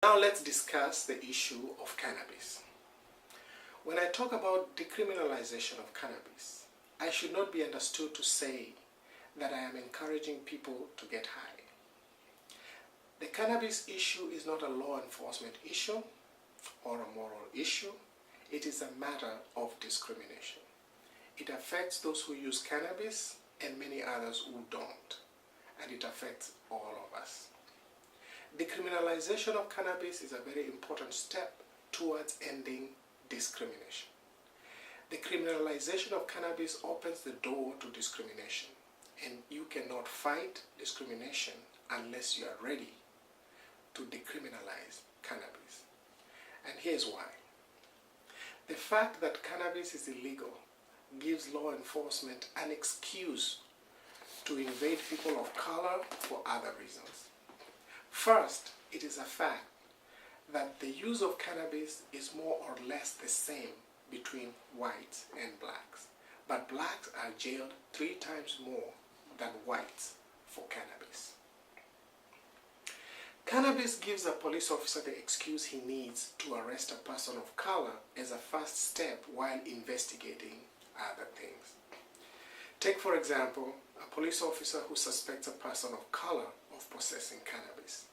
Now let's discuss the issue of cannabis. When I talk about decriminalization of cannabis, I should not be understood to say that I am encouraging people to get high. The cannabis issue is not a law enforcement issue or a moral issue. It is a matter of discrimination. It affects those who use cannabis and many others who don't, and it affects all of us. Decriminalization of cannabis is a very important step towards ending discrimination. The criminalization of cannabis opens the door to discrimination, and you cannot fight discrimination unless you are ready to decriminalize cannabis. And here's why. The fact that cannabis is illegal gives law enforcement an excuse to invade people of color for other reasons. First, it is a fact that the use of cannabis is more or less the same between whites and blacks, but blacks are jailed 3 times more than whites for cannabis. Cannabis gives a police officer the excuse he needs to arrest a person of color as a first step while investigating other things. Take, for example, a police officer who suspects a person of color of possessing cannabis.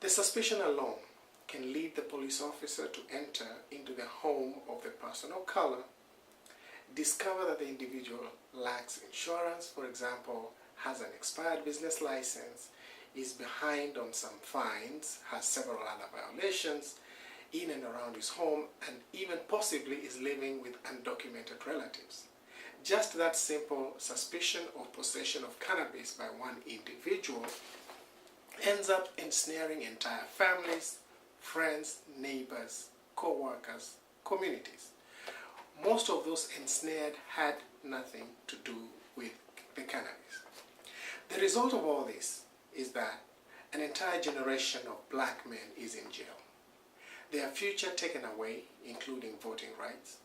The suspicion alone can lead the police officer to enter into the home of the person of color, discover that the individual lacks insurance, for example, has an expired business license, is behind on some fines, has several other violations in and around his home, and even possibly is living with undocumented relatives. Just that simple suspicion of possession of cannabis by one individual ends up ensnaring entire families, friends, neighbors, co-workers, communities. Most of those ensnared had nothing to do with the cannabis. The result of all this is that an entire generation of black men is in jail. Their future taken away, including voting rights.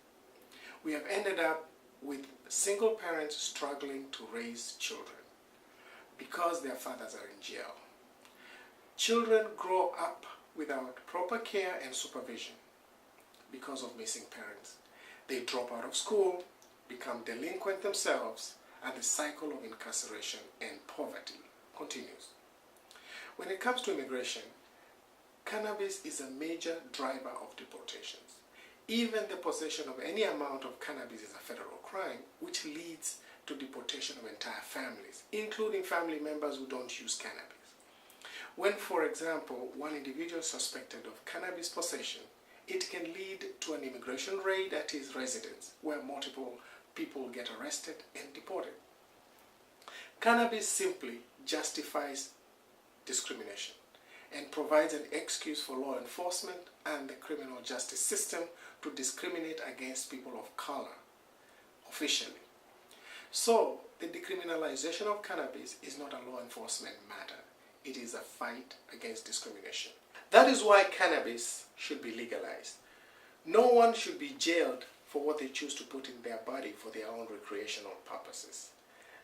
We have ended up with single parents struggling to raise children because their fathers are in jail. Children grow up without proper care and supervision because of missing parents. They drop out of school, become delinquent themselves, and the cycle of incarceration and poverty continues. When it comes to immigration, cannabis is a major driver of deportations. Even the possession of any amount of cannabis is a federal crime, which leads to deportation of entire families, including family members who don't use cannabis. When, for example, one individual is suspected of cannabis possession, it can lead to an immigration raid at his residence, where multiple people get arrested and deported. Cannabis simply justifies discrimination and provides an excuse for law enforcement and the criminal justice system to discriminate against people of color officially. So, the decriminalization of cannabis is not a law enforcement matter. It is a fight against discrimination. That is why cannabis should be legalized. No one should be jailed for what they choose to put in their body for their own recreational purposes.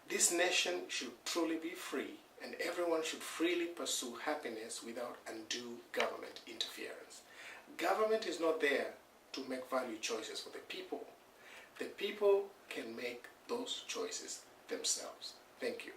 This nation should truly be free, and everyone should freely pursue happiness without undue government interference. Government is not there to make value choices for the people. The people can make those choices themselves. Thank you.